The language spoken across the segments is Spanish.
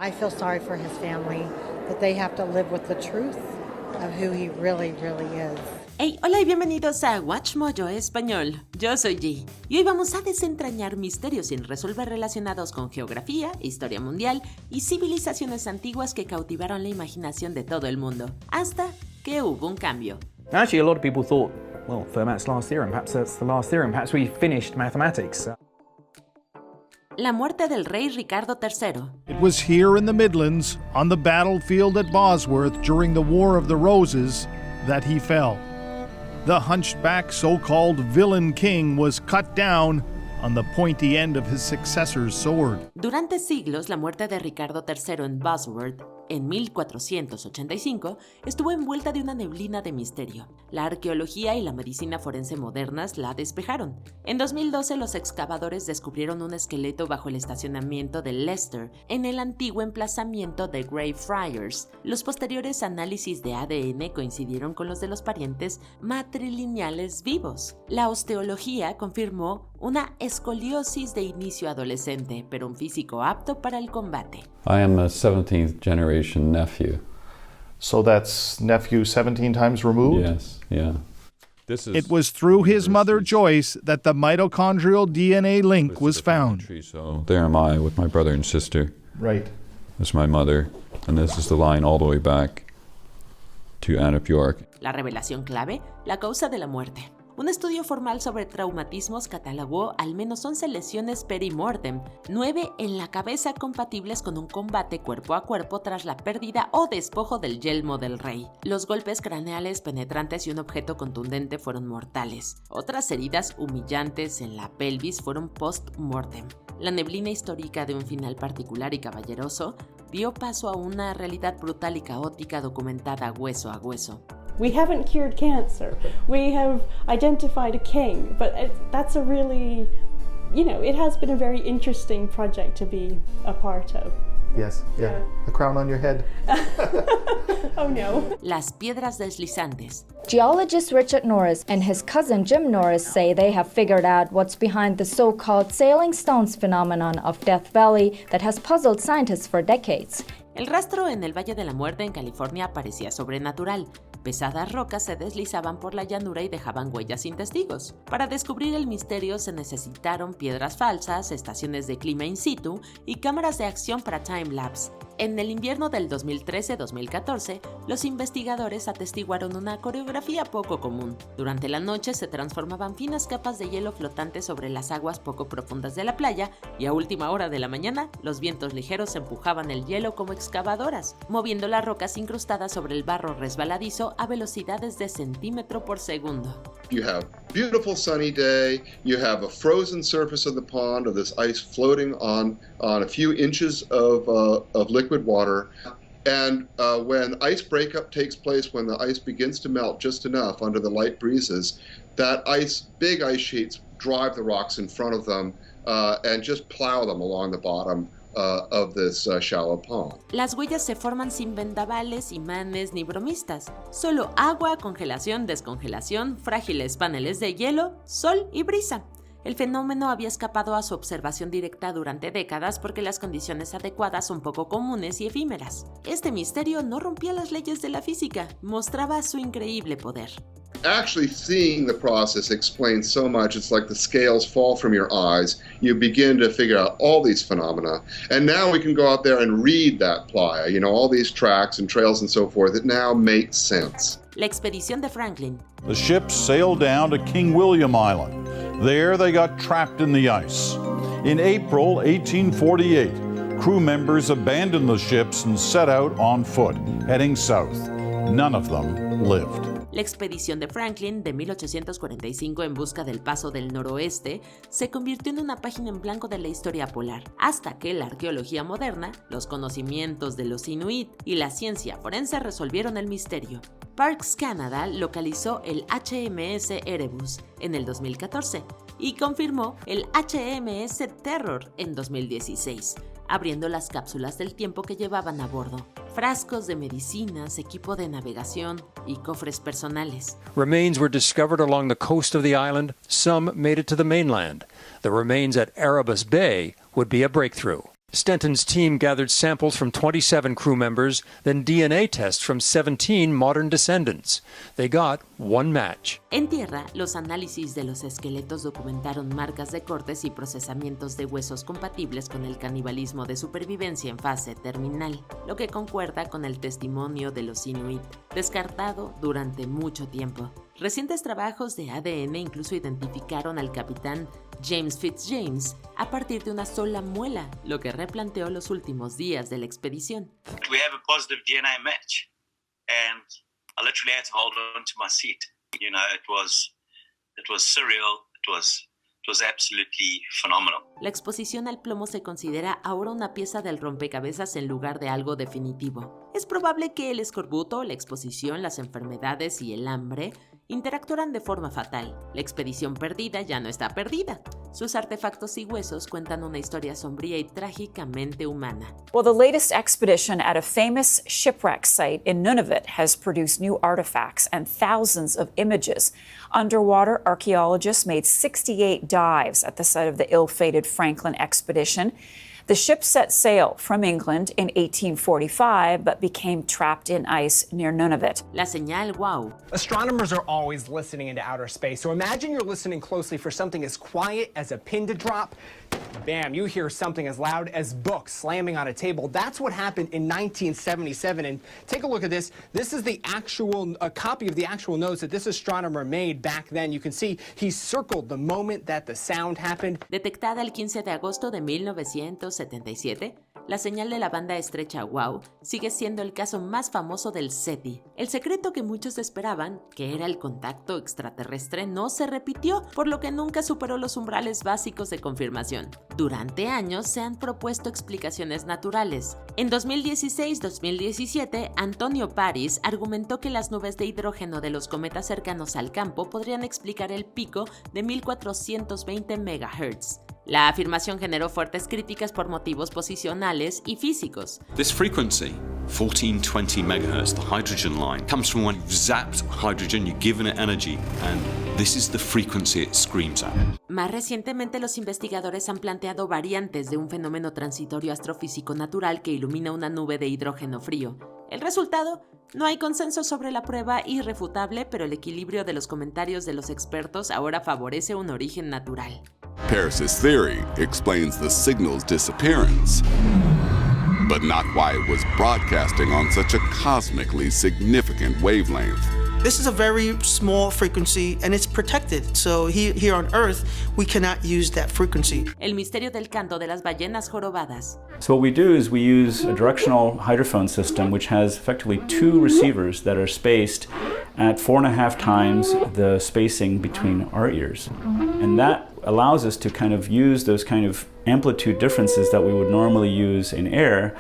I feel sorry for his family that they have to live with the truth of who he really, really is. Hey, hola y bienvenidos a Watch Mojo Español. Yo soy G y hoy vamos a desentrañar misterios sin resolver relacionados con geografía, historia mundial y civilizaciones antiguas que cautivaron la imaginación de todo el mundo, hasta que hubo un cambio. Actually, a lot of people thought, well, Fermat's last theorem, perhaps that's the last theorem, perhaps we finished mathematics. La muerte del rey Ricardo III. It was here in the Midlands, on the battlefield at Bosworth during the War of the Roses, that he fell. The hunchback, so-called villain king, was cut down on the pointy end of his successor's sword. Durante siglos, la muerte de Ricardo III en Bosworth, en 1485, estuvo envuelta de una neblina de misterio. La arqueología y la medicina forense modernas la despejaron. En 2012, los excavadores descubrieron un esqueleto bajo el estacionamiento de Leicester, en el antiguo emplazamiento de Greyfriars. Los posteriores análisis de ADN coincidieron con los de los parientes matrilineales vivos. La osteología confirmó una escoliosis de inicio adolescente, pero un físico apto para el combate. I am a 17th generation nephew. So that's nephew 17 times removed? Yes, yeah. It was through his mother Joyce that the mitochondrial DNA link was found. So there am I with my brother and sister. Right. This is my mother, and this is the line all the way back to Anna Bjork. La revelación clave, la causa de la muerte. Un estudio formal sobre traumatismos catalogó al menos 11 lesiones perimortem, 9 en la cabeza compatibles con un combate cuerpo a cuerpo tras la pérdida o despojo del yelmo del rey. Los golpes craneales penetrantes y un objeto contundente fueron mortales. Otras heridas humillantes en la pelvis fueron post-mortem. La neblina histórica de un final particular y caballeroso dio paso a una realidad brutal y caótica documentada hueso a hueso. We haven't cured cancer. We have identified a king, but that's a really, it has been a very interesting project to be a part of. Yes, yeah. A crown on your head. Oh no. Las piedras deslizantes. Geologist Richard Norris and his cousin Jim Norris say they have figured out what's behind the so-called sailing stones phenomenon of Death Valley that has puzzled scientists for decades. El rastro en el Valle de la Muerte en California parecía sobrenatural. Pesadas rocas se deslizaban por la llanura y dejaban huellas sin testigos. Para descubrir el misterio se necesitaron piedras falsas, estaciones de clima in situ y cámaras de acción para time-lapse. En el invierno del 2013-2014, los investigadores atestiguaron una coreografía poco común. Durante la noche se transformaban finas capas de hielo flotantes sobre las aguas poco profundas de la playa y a última hora de la mañana, los vientos ligeros empujaban el hielo como excavadoras, moviendo las rocas incrustadas sobre el barro resbaladizo a velocidades de centímetro por segundo. You have beautiful sunny day, you have a frozen surface of the pond of this ice floating on a few inches of liquid water. And when ice breakup takes place, when the ice begins to melt just enough under the light breezes, that big ice sheets drive the rocks in front of them and just plow them along the bottom of this shallow pond. Las huellas se forman sin vendavales, imanes ni bromistas. Solo agua, congelación, descongelación, frágiles paneles de hielo, sol y brisa. El fenómeno había escapado a su observación directa durante décadas porque las condiciones adecuadas son poco comunes y efímeras. Este misterio no rompía las leyes de la física, mostraba su increíble poder. Actually seeing the process explains so much. It's like the scales fall from your eyes. You begin to figure out all these phenomena. And now we can go out there and read that playa, all these tracks and trails and so forth. It now makes sense. La expedición de Franklin. The ships sailed down to King William Island. There they got trapped in the ice. In April 1848, crew members abandoned the ships and set out on foot, heading south. None of them lived. La expedición de Franklin de 1845 en busca del paso del noroeste se convirtió en una página en blanco de la historia polar, hasta que la arqueología moderna, los conocimientos de los Inuit y la ciencia forense resolvieron el misterio. Parks Canada localizó el HMS Erebus en el 2014 y confirmó el HMS Terror en 2016, abriendo las cápsulas del tiempo que llevaban a bordo. Frascos de medicinas, equipo de navegación y cofres personales. Remains were discovered along the coast of the island. Some made it to the mainland. The remains at Erebus Bay would be a breakthrough. Stenton's team gathered samples from 27 crew members, then DNA tests from 17 modern descendants. They got one match. En tierra, los análisis de los esqueletos documentaron marcas de cortes y procesamientos de huesos compatibles con el canibalismo de supervivencia en fase terminal, lo que concuerda con el testimonio de los Inuit, descartado durante mucho tiempo. Recientes trabajos de ADN incluso identificaron al capitán James Fitzjames a partir de una sola muela, lo que replanteó los últimos días de la expedición. We have a positive DNA match, and I literally had to hold on to my seat. You know, it was surreal. It was absolutely phenomenal. La exposición al plomo se considera ahora una pieza del rompecabezas en lugar de algo definitivo. Es probable que el escorbuto, la exposición, las enfermedades y el hambre interactuarán de forma fatal. La expedición perdida ya no está perdida. Sus artefactos y huesos cuentan una historia sombría y trágicamente humana. Well, the latest expedition at a famous shipwreck site in Nunavut has produced new artifacts and thousands of images. Underwater, archaeologists made 68 dives at the site of the ill-fated Franklin expedition. The ship set sail from England in 1845, but became trapped in ice near Nunavut. La señal WOW. Astronomers are always listening into outer space, so imagine you're listening closely for something as quiet as a pin to drop. Bam, you hear something as loud as books slamming on a table. That's what happened in 1977. And take a look at this. This is a copy of the actual notes that this astronomer made back then. You can see he circled the moment that the sound happened. Detectada el 15 de agosto de 1977, la señal de la banda estrecha WOW sigue siendo el caso más famoso del SETI. El secreto que muchos esperaban, que era el contacto extraterrestre, no se repitió, por lo que nunca superó los umbrales básicos de confirmación. Durante años se han propuesto explicaciones naturales. En 2016-2017, Antonio Paris argumentó que las nubes de hidrógeno de los cometas cercanos al campo podrían explicar el pico de 1420 MHz. La afirmación generó fuertes críticas por motivos posicionales y físicos. This frequency, 1420 megahertz, the hydrogen line, comes from when you've zapped hydrogen, you've given it energy, and this is the frequency it screams at. Más recientemente, los investigadores han planteado variantes de un fenómeno transitorio astrofísico natural que ilumina una nube de hidrógeno frío. El resultado: no hay consenso sobre la prueba irrefutable, pero el equilibrio de los comentarios de los expertos ahora favorece un origen natural. Paris's theory explains the signal's disappearance, but not why it was broadcasting on such a cosmically significant wavelength. This is a very small frequency and it's protected. So here on Earth, we cannot use that frequency. El misterio del canto de las ballenas jorobadas. So what we do is we use a directional hydrophone system which has effectively two receivers that are spaced at 4.5 times the spacing between our ears. And that allows us to kind of use those kind of amplitude differences that we would normally use in air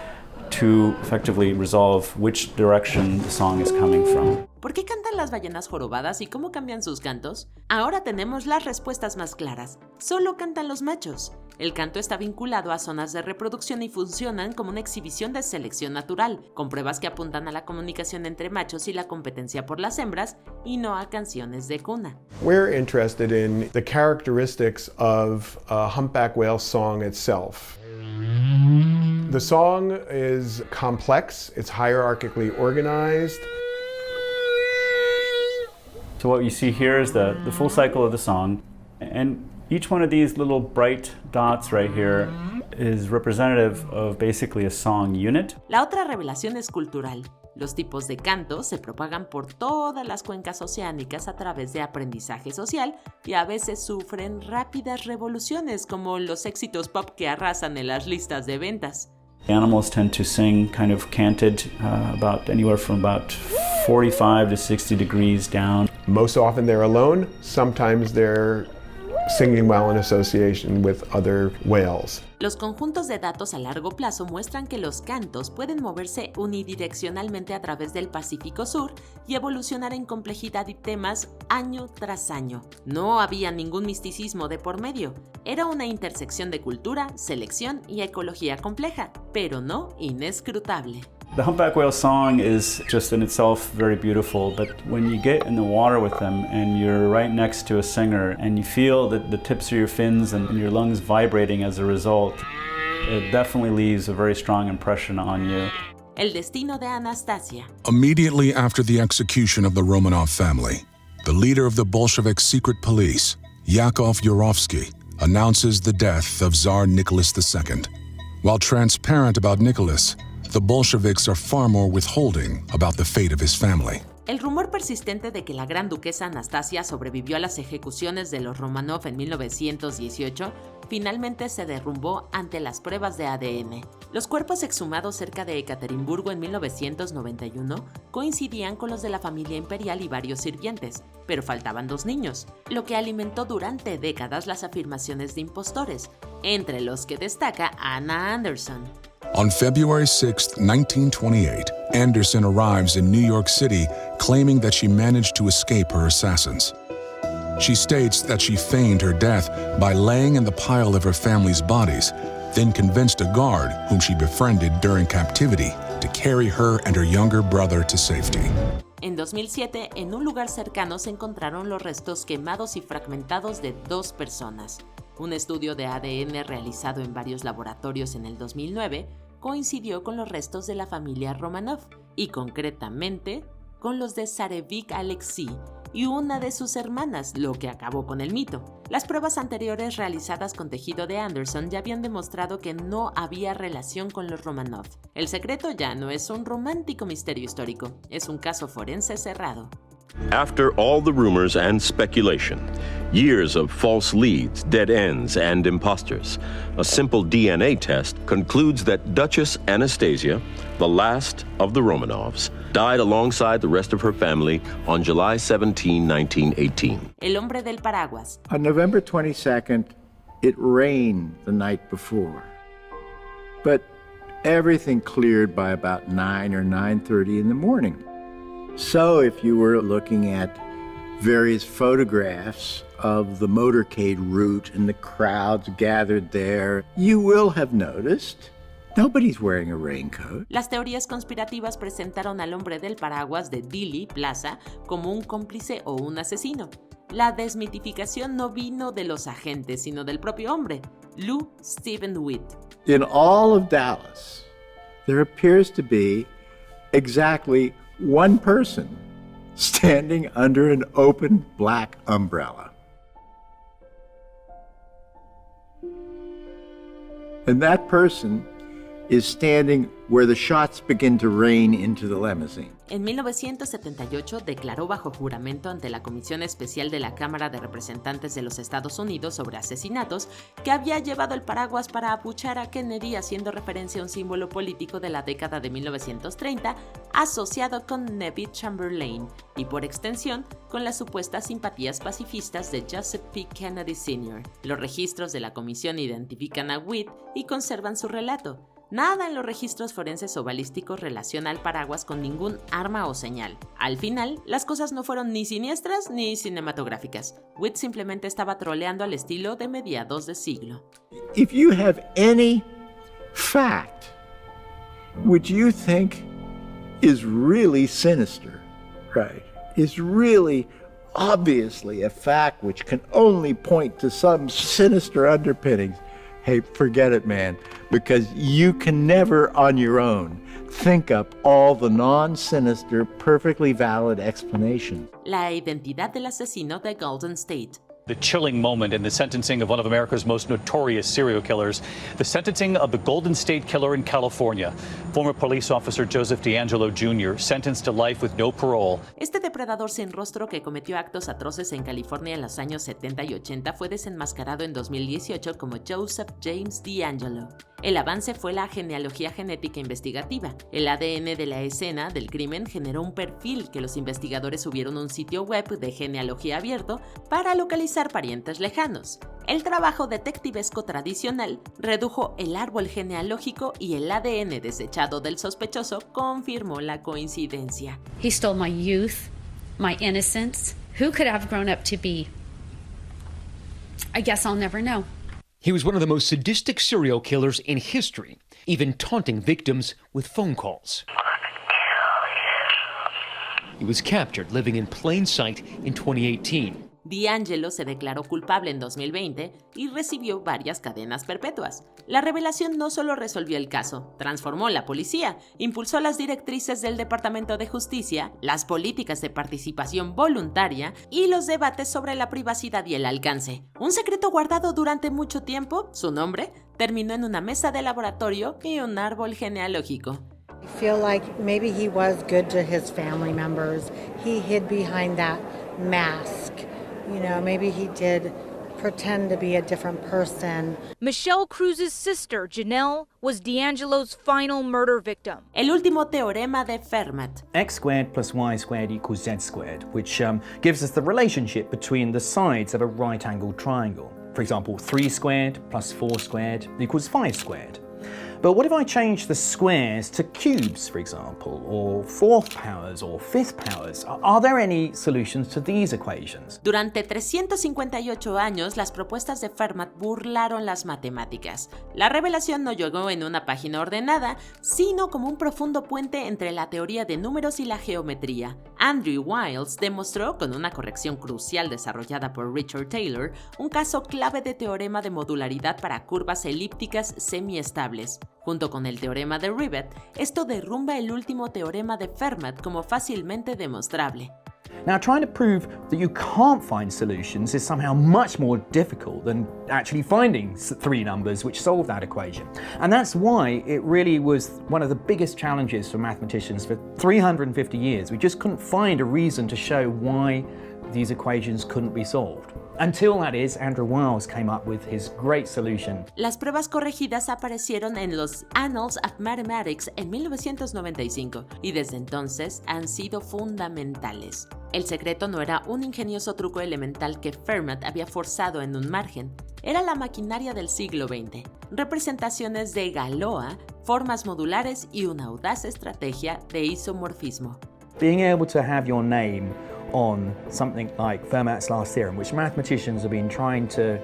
to effectively resolve which direction the song is coming from. ¿Por qué cantan las ballenas jorobadas y cómo cambian sus cantos? Ahora tenemos las respuestas más claras. Solo cantan los machos. El canto está vinculado a zonas de reproducción y funcionan como una exhibición de selección natural, con pruebas que apuntan a la comunicación entre machos y la competencia por las hembras, y no a canciones de cuna. We're interested in the characteristics of a humpback whale song itself. The song is complex, it's hierarchically organized. So what you see here is the full cycle of the song, and each one of these little bright dots right here is representative of basically a song unit. La otra revelación es cultural. Los tipos de canto se propagan por todas las cuencas oceánicas a través de aprendizaje social y a veces sufren rápidas revoluciones como los éxitos pop que arrasan en las listas de ventas. Animals tend to sing kind of canted about anywhere from about 45 to 60 degrees down. Most often they're alone, sometimes they're singing while in association with other whales. Los conjuntos de datos a largo plazo muestran que los cantos pueden moverse unidireccionalmente a través del Pacífico Sur y evolucionar en complejidad y temas año tras año. No había ningún misticismo de por medio. Era una intersección de cultura, selección y ecología compleja, pero no inescrutable. The humpback whale song is just in itself very beautiful, but when you get in the water with them and you're right next to a singer and you feel that the tips of your fins and your lungs vibrating as a result, it definitely leaves a very strong impression on you. El destino de Anastasia. Immediately after the execution of the Romanov family, the leader of the Bolshevik secret police, Yakov Yurovsky, announces the death of Tsar Nicholas II. While transparent about Nicholas, the Bolsheviks are far more withholding about the fate of his family. El rumor persistente de que la gran duquesa Anastasia sobrevivió a las ejecuciones de los Romanov en 1918 finalmente se derrumbó ante las pruebas de ADN. Los cuerpos exhumados cerca de Ekaterimburgo en 1991 coincidían con los de la familia imperial y varios sirvientes, pero faltaban 2 niños, lo que alimentó durante décadas las afirmaciones de impostores, entre los que destaca Anna Anderson. On February 6, 1928, Anderson arrives in New York City claiming that she managed to escape her assassins. She states that she feigned her death by laying in the pile of her family's bodies, then convinced a guard whom she befriended during captivity to carry her and her younger brother to safety. En 2007, en un lugar cercano se encontraron los restos quemados y fragmentados de 2 personas. Un estudio de ADN realizado en varios laboratorios en el 2009 coincidió con los restos de la familia Romanov y concretamente con los de Tsarevich Alexei y una de sus hermanas, lo que acabó con el mito. Las pruebas anteriores realizadas con tejido de Anderson ya habían demostrado que no había relación con los Romanov. El secreto ya no es un romántico misterio histórico, es un caso forense cerrado. After all the rumors and speculation, years of false leads, dead ends, and imposters, a simple DNA test concludes that Duchess Anastasia, the last of the Romanovs, died alongside the rest of her family on July 17, 1918. El hombre del paraguas. On November 22nd, it rained the night before, but everything cleared by about 9 or 9:30 in the morning. So if you were looking at various photographs of the motorcade route and the crowds gathered there, you will have noticed nobody's wearing a raincoat. Las teorías conspirativas presentaron al hombre del paraguas de Dealey Plaza como un cómplice o un asesino. La desmitificación no vino de los agentes, sino del propio hombre, Lou Stephen Witt. In all of Dallas, there appears to be exactly one person standing under an open black umbrella. And that person is standing where the shots begin to rain into the limousine. En 1978 declaró bajo juramento ante la Comisión Especial de la Cámara de Representantes de los Estados Unidos sobre asesinatos que había llevado el paraguas para apuchar a Kennedy, haciendo referencia a un símbolo político de la década de 1930 asociado con Neville Chamberlain y por extensión con las supuestas simpatías pacifistas de Joseph P. Kennedy Sr. Los registros de la comisión identifican a Witt y conservan su relato. Nada en los registros forenses o balísticos relaciona al paraguas con ningún arma o señal. Al final, las cosas no fueron ni siniestras ni cinematográficas. Witt simplemente estaba troleando al estilo de mediados de siglo. If you have any fact which you think is really sinister, right, is really obviously a fact which can only point to some sinister underpinnings, hey, forget it, man, because you can never on your own think up all the non-sinister, perfectly valid explanations. La identidad del asesino de Golden State. The chilling moment in the sentencing of one of America's most notorious serial killers, the sentencing of the Golden State Killer in California. Former police officer Joseph DeAngelo Jr. sentenced to life with no parole. Este depredador sin rostro que cometió actos atroces en California en los años 70 y 80 fue desenmascarado en 2018 como Joseph James DeAngelo. El avance fue la genealogía genética investigativa. El ADN de la escena del crimen generó un perfil que los investigadores subieron a un sitio web de genealogía abierto para localizar parientes lejanos. El trabajo detectivesco tradicional redujo el árbol genealógico y el ADN desechado del sospechoso confirmó la coincidencia. He stole my youth, my innocence. Who could I have grown up to be? I guess I'll never know. He was one of the most sadistic serial killers in history, even taunting victims with phone calls. He was captured living in plain sight in 2018. D'Angelo se declaró culpable en 2020 y recibió varias cadenas perpetuas. La revelación no solo resolvió el caso, transformó la policía, impulsó las directrices del Departamento de Justicia, las políticas de participación voluntaria y los debates sobre la privacidad y el alcance. Un secreto guardado durante mucho tiempo, su nombre, terminó en una mesa de laboratorio y un árbol genealógico. I feel like maybe he was good to his family members. He hid behind that mask. You know, maybe he did pretend to be a different person. Michelle Cruz's sister, Janelle, was D'Angelo's final murder victim. El último teorema de Fermat. X squared plus y squared equals z squared, which gives us the relationship between the sides of a right-angled triangle. For example, 3 squared plus 4 squared equals 5 squared. But what if I change the squares to cubes, for example, or fourth powers or fifth powers? Are there any solutions to these equations? Durante 358 años, las propuestas de Fermat burlaron las matemáticas. La revelación no llegó en una página ordenada, sino como un profundo puente entre la teoría de números y la geometría. Andrew Wiles demostró, con una corrección crucial desarrollada por Richard Taylor, un caso clave de teorema de modularidad para curvas elípticas semiestables. Junto con el teorema de Ribet, esto derrumba el último teorema de Fermat como fácilmente demostrable. Now, trying to prove that you can't find solutions is somehow much more difficult than actually finding 3 numbers which solve that equation. And that's why it really was one of the biggest challenges for mathematicians for 350 years. We just couldn't find a reason to show why these equations couldn't be solved. Until, that is, Andrew Wiles came up with his great solution. Las pruebas corregidas aparecieron en los Annals of Mathematics en 1995 y desde entonces han sido fundamentales. El secreto no era un ingenioso truco elemental que Fermat había forzado en un margen, era la maquinaria del siglo XX, representaciones de Galois, formas modulares y una audaz estrategia de isomorfismo. Being able to have your name on something like Fermat's last theorem, which mathematicians have been trying to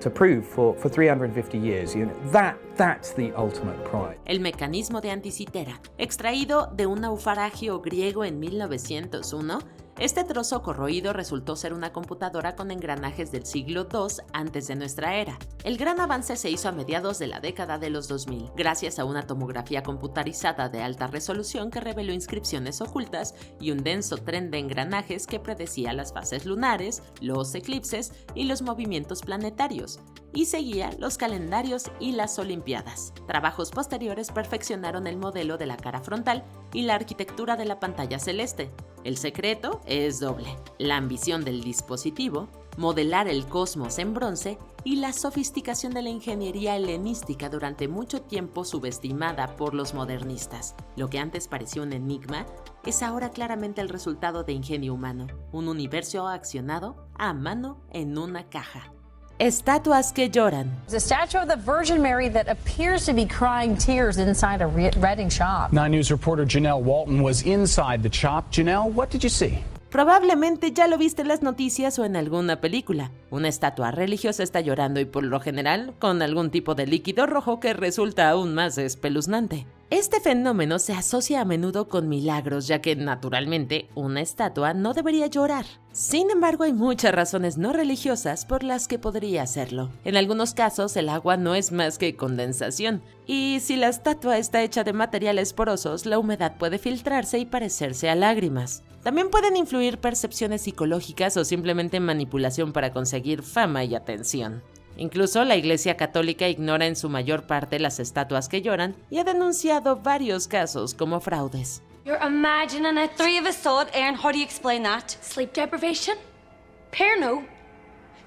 prove for 350 years, you know, that's the ultimate pride. El mecanismo de Anticitera, extraído de un naufragio griego en 1901, este trozo corroído resultó ser una computadora con engranajes del siglo II antes de nuestra era. El gran avance se hizo a mediados de la década de los 2000, gracias a una tomografía computarizada de alta resolución que reveló inscripciones ocultas y un denso tren de engranajes que predecía las fases lunares, los eclipses y los movimientos planetarios, y seguía los calendarios y las olimpiadas. Trabajos posteriores perfeccionaron el modelo de la cara frontal y la arquitectura de la pantalla celeste. El secreto es doble: la ambición del dispositivo, modelar el cosmos en bronce y la sofisticación de la ingeniería helenística durante mucho tiempo subestimada por los modernistas. Lo que antes parecía un enigma es ahora claramente el resultado de ingenio humano, un universo accionado a mano en una caja. Estatuas que lloran. There's a statue of the Virgin Mary that appears to be crying tears inside a Reading shop. 9 News reporter Janelle Walton was inside the shop. Janelle, what did you see? Probablemente ya lo viste en las noticias o en alguna película. Una estatua religiosa está llorando y por lo general con algún tipo de líquido rojo que resulta aún más espeluznante. Este fenómeno se asocia a menudo con milagros, ya que naturalmente una estatua no debería llorar. Sin embargo, hay muchas razones no religiosas por las que podría hacerlo. En algunos casos, el agua no es más que condensación, y si la estatua está hecha de materiales porosos, la humedad puede filtrarse y parecerse a lágrimas. También pueden influir percepciones psicológicas o simplemente manipulación para conseguir fama y atención. Incluso la Iglesia Católica ignora en su mayor parte las estatuas que lloran y ha denunciado varios casos como fraudes. You're imagining it. 3 of us saw it, Erin. How do you explain that? Sleep deprivation? Parano?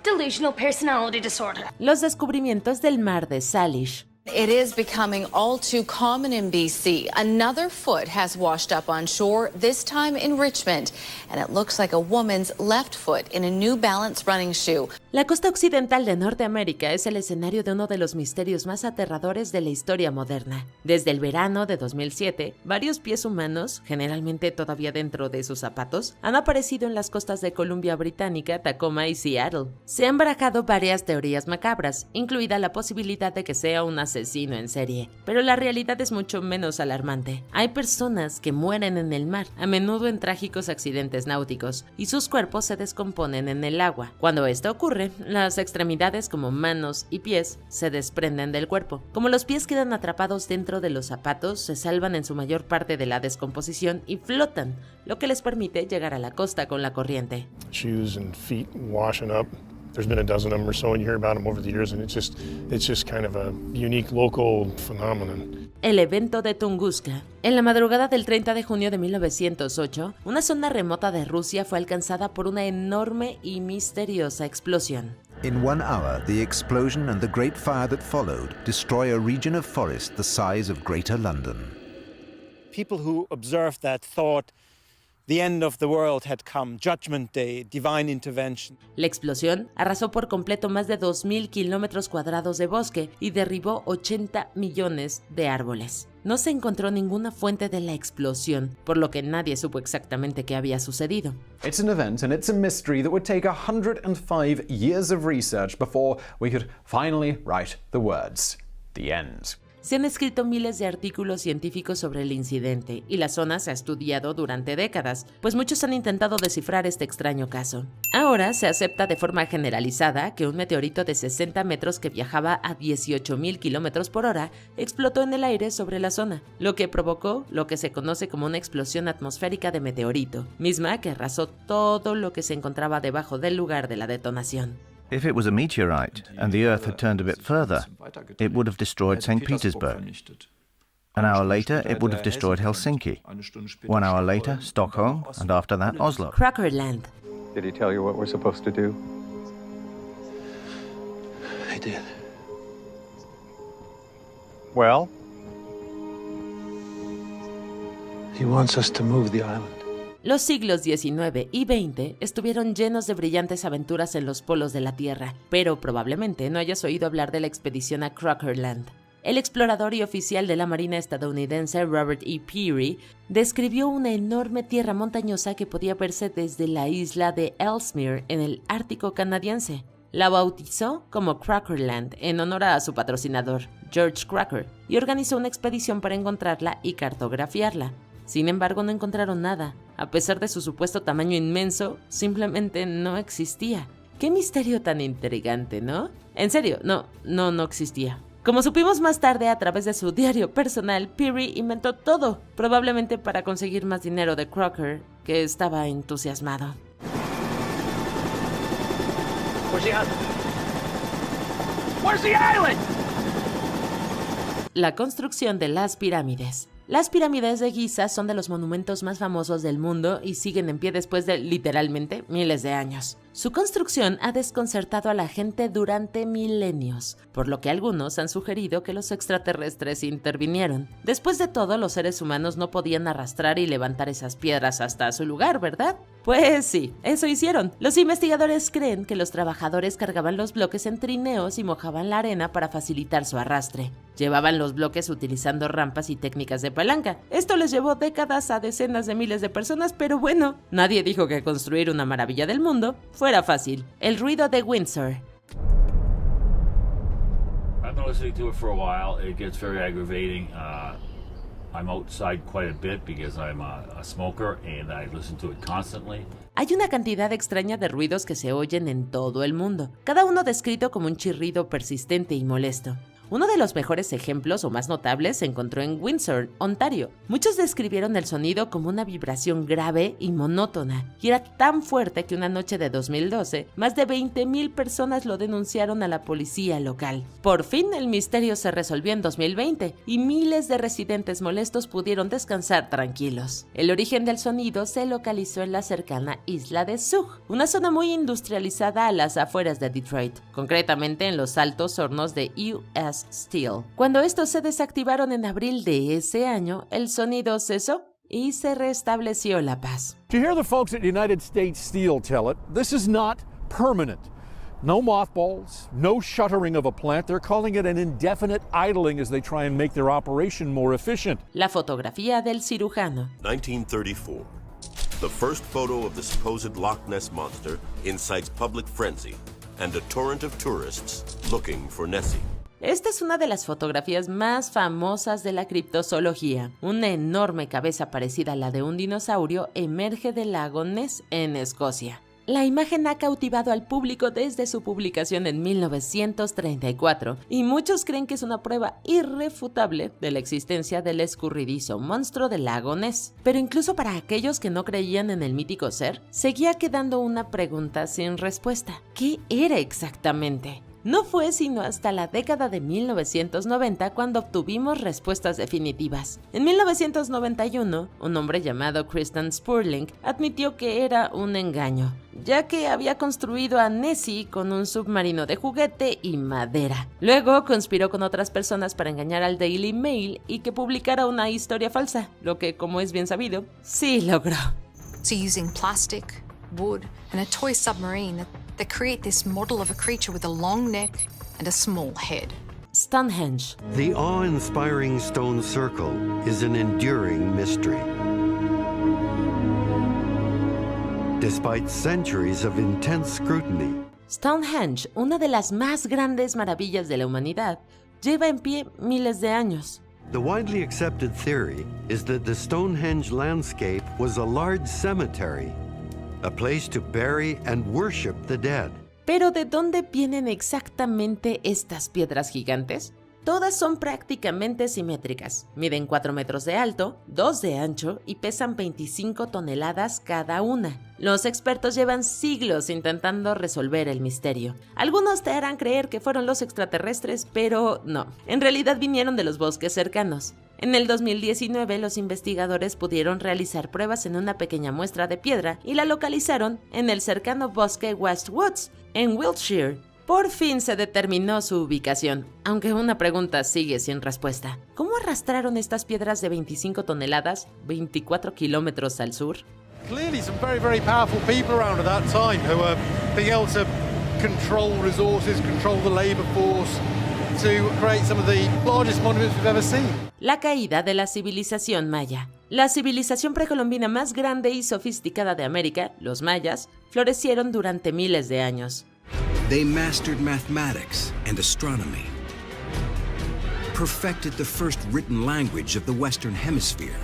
Delusional personality disorder. Los descubrimientos del mar de Salish. It is becoming all too common in BC. Another foot has washed up on shore, this time in Richmond, and it looks like a woman's left foot in a New Balance running shoe. La costa occidental de Norteamérica es el escenario de uno de los misterios más aterradores de la historia moderna. Desde el verano de 2007, varios pies humanos, generalmente todavía dentro de sus zapatos, han aparecido en las costas de Columbia Británica, Tacoma y Seattle. Se han barajado varias teorías macabras, incluida la posibilidad de que sea un asesino en serie, pero la realidad es mucho menos alarmante. Hay personas que mueren en el mar, a menudo en trágicos accidentes náuticos, y sus cuerpos se descomponen en el agua. Cuando esto ocurre, las extremidades como manos y pies se desprenden del cuerpo. Como los pies quedan atrapados dentro de los zapatos, se salvan en su mayor parte de la descomposición y flotan, lo que les permite llegar a la costa con la corriente. Shoes and feet washing up. There's been a dozen of them or so, and you hear about them over the years, and it's just kind of a unique local phenomenon. El evento de Tunguska. En la madrugada del 30 de junio de 1908, una zona remota de Rusia fue alcanzada por una enorme y misteriosa explosión. In 1 hour, the explosion and the great fire that followed destroy a region of forest the size of Greater London. People who observed that thought the end of the world had come, Judgment Day, divine intervention. La explosión arrasó por completo más de 2,000 kilómetros cuadrados de bosque y derribó 80 millones de árboles. No se encontró ninguna fuente de la explosión, por lo que nadie supo exactamente qué había sucedido. It's an event and it's a mystery that would take 105 years of research before we could finally write the words, the end. Se han escrito miles de artículos científicos sobre el incidente y la zona se ha estudiado durante décadas, pues muchos han intentado descifrar este extraño caso. Ahora se acepta de forma generalizada que un meteorito de 60 metros que viajaba a 18,000 kilómetros por hora explotó en el aire sobre la zona, lo que provocó lo que se conoce como una explosión atmosférica de meteorito, misma que arrasó todo lo que se encontraba debajo del lugar de la detonación. If it was a meteorite and the Earth had turned a bit further, it would have destroyed St. Petersburg. An hour later, it would have destroyed Helsinki. 1 hour later, Stockholm, and after that, Oslo. Crockerland. Did he tell you what we're supposed to do? He did. Well? He wants us to move the island. Los siglos XIX y XX estuvieron llenos de brillantes aventuras en los polos de la Tierra, pero probablemente no hayas oído hablar de la expedición a Crockerland. El explorador y oficial de la Marina estadounidense Robert E. Peary describió una enorme tierra montañosa que podía verse desde la isla de Ellesmere en el Ártico canadiense. La bautizó como Crockerland en honor a su patrocinador, George Crocker, y organizó una expedición para encontrarla y cartografiarla. Sin embargo, no encontraron nada. A pesar de su supuesto tamaño inmenso, simplemente no existía. Qué misterio tan intrigante, ¿no? En serio, no existía. Como supimos más tarde a través de su diario personal, Peary inventó todo, probablemente para conseguir más dinero de Crocker, que estaba entusiasmado. Where's the island? La construcción de las pirámides. Las pirámides de Giza son de los monumentos más famosos del mundo y siguen en pie después de, literalmente, miles de años. Su construcción ha desconcertado a la gente durante milenios, por lo que algunos han sugerido que los extraterrestres intervinieron. Después de todo, los seres humanos no podían arrastrar y levantar esas piedras hasta su lugar, ¿verdad? Pues sí, eso hicieron. Los investigadores creen que los trabajadores cargaban los bloques en trineos y mojaban la arena para facilitar su arrastre. Llevaban los bloques utilizando rampas y técnicas de palanca. Esto les llevó décadas a decenas de miles de personas, pero bueno, nadie dijo que construir una maravilla del mundo fuera fácil. El ruido de Windsor. I've been listening to it for a while. It gets very aggravating. I'm outside quite a bit because I'm a smoker and I listen to it constantly. Hay una cantidad extraña de ruidos que se oyen en todo el mundo, cada uno descrito como un chirrido persistente y molesto. Uno de los mejores ejemplos o más notables se encontró en Windsor, Ontario. Muchos describieron el sonido como una vibración grave y monótona, y era tan fuerte que una noche de 2012, más de 20,000 personas lo denunciaron a la policía local. Por fin el misterio se resolvió en 2020, y miles de residentes molestos pudieron descansar tranquilos. El origen del sonido se localizó en la cercana isla de Zug, una zona muy industrializada a las afueras de Detroit, concretamente en los altos hornos de U.S. Steel. Cuando estos se desactivaron en abril de ese año, el sonido cesó y se restableció la paz. To hear the folks at United States Steel tell it, this is not permanent. No mothballs, no shuttering of a plant. They're calling it an indefinite idling as they try and make their operation more efficient. La fotografía del cirujano. 1934. The first photo of the supposed Loch Ness monster incites public frenzy and a torrent of tourists looking for Nessie. Esta es una de las fotografías más famosas de la criptozoología. Una enorme cabeza parecida a la de un dinosaurio emerge del lago Ness en Escocia. La imagen ha cautivado al público desde su publicación en 1934 y muchos creen que es una prueba irrefutable de la existencia del escurridizo monstruo del lago Ness. Pero incluso para aquellos que no creían en el mítico ser, seguía quedando una pregunta sin respuesta. ¿Qué era exactamente? No fue sino hasta la década de 1990 cuando obtuvimos respuestas definitivas. En 1991, un hombre llamado Kristen Spurling admitió que era un engaño, ya que había construido a Nessie con un submarino de juguete y madera. Luego conspiró con otras personas para engañar al Daily Mail y que publicara una historia falsa, lo que, como es bien sabido, sí logró. So using plastic, wood, and a toy submarine that create this model of a creature with a long neck and a small head. Stonehenge. The awe-inspiring stone circle is an enduring mystery. Despite centuries of intense scrutiny, Stonehenge, una de las más grandes maravillas de la humanidad, lleva en pie miles de años. the widely accepted theory is that the Stonehenge landscape was a large cemetery, a place to bury and worship the dead. Pero ¿de dónde vienen exactamente estas piedras gigantes? Todas son prácticamente simétricas, miden 4 metros de alto, 2 de ancho y pesan 25 toneladas cada una. Los expertos llevan siglos intentando resolver el misterio. Algunos te harán creer que fueron los extraterrestres, pero no, en realidad vinieron de los bosques cercanos. En el 2019, los investigadores pudieron realizar pruebas en una pequeña muestra de piedra y la localizaron en el cercano bosque West Woods, en Wiltshire. Por fin se determinó su ubicación, aunque una pregunta sigue sin respuesta. ¿Cómo arrastraron estas piedras de 25 toneladas 24 kilómetros al sur? Clearly some very powerful people around at that time who were being able to control resources, control the labor force, to create some of the largest monuments we've ever seen. La caída de la civilización maya. La civilización precolombina más grande y sofisticada de América, los mayas, florecieron durante miles de años. They mastered mathematics and astronomy, perfected the first written language of the Western Hemisphere,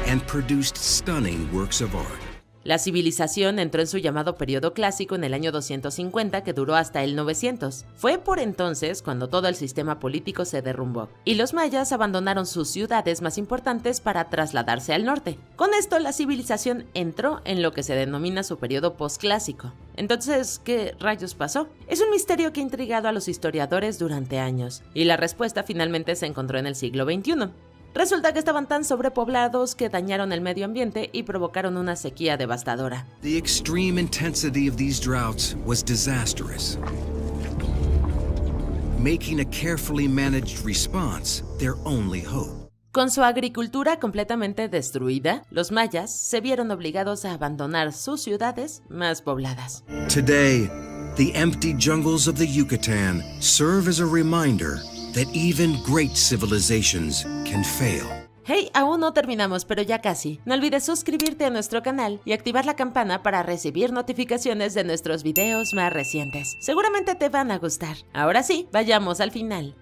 and produced stunning works of art. La civilización entró en su llamado periodo clásico en el año 250, que duró hasta el 900. Fue por entonces cuando todo el sistema político se derrumbó, y los mayas abandonaron sus ciudades más importantes para trasladarse al norte. Con esto, la civilización entró en lo que se denomina su periodo posclásico. Entonces, ¿qué rayos pasó? Es un misterio que ha intrigado a los historiadores durante años, y la respuesta finalmente se encontró en el siglo XXI. Resulta que estaban tan sobrepoblados que dañaron el medio ambiente y provocaron una sequía devastadora. The extreme intensity of these droughts was disastrous, making a carefully managed response their only hope. Con su agricultura completamente destruida, los mayas se vieron obligados a abandonar sus ciudades más pobladas. Today, the empty jungles of the Yucatan serve as a reminder that even great civilizations can fail. Hey, aún no terminamos, pero ya casi. No olvides suscribirte a nuestro canal y activar la campana para recibir notificaciones de nuestros videos más recientes. Seguramente te van a gustar. Ahora sí, vayamos al final.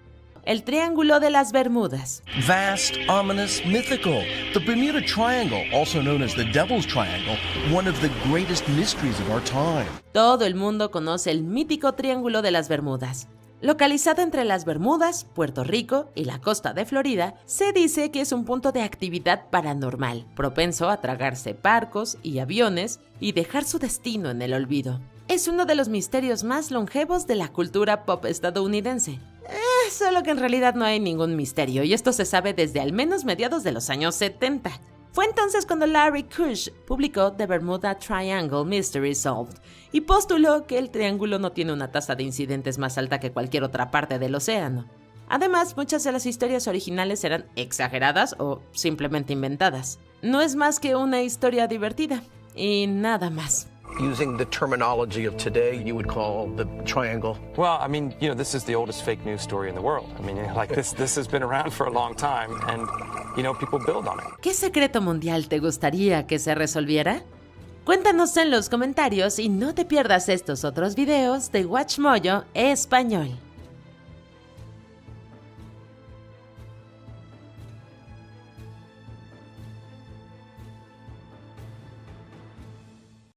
El Triángulo de las Bermudas. Vast, ominous, mythical. The Bermuda Triangle, also known as the Devil's Triangle, one of the greatest mysteries of our time. Todo el mundo conoce el mítico Triángulo de las Bermudas. Localizado entre las Bermudas, Puerto Rico y la costa de Florida, se dice que es un punto de actividad paranormal, propenso a tragarse barcos y aviones y dejar su destino en el olvido. Es uno de los misterios más longevos de la cultura pop estadounidense. Solo que en realidad no hay ningún misterio, y esto se sabe desde al menos mediados de los años 70. Fue entonces cuando Larry Kush publicó The Bermuda Triangle Mystery Solved y postuló que el triángulo no tiene una tasa de incidentes más alta que cualquier otra parte del océano. Además, muchas de las historias originales eran exageradas o simplemente inventadas. No es más que una historia divertida y nada más. using the terminology of today, you would call the triangle? Well, I mean, you know, this is the oldest fake news story in the world. I mean, like this has been around for a long time, and you know, people build on it. ¿Qué secreto mundial te gustaría que se resolviera? Cuéntanos en los comentarios y no te pierdas estos otros videos de WatchMojo Español.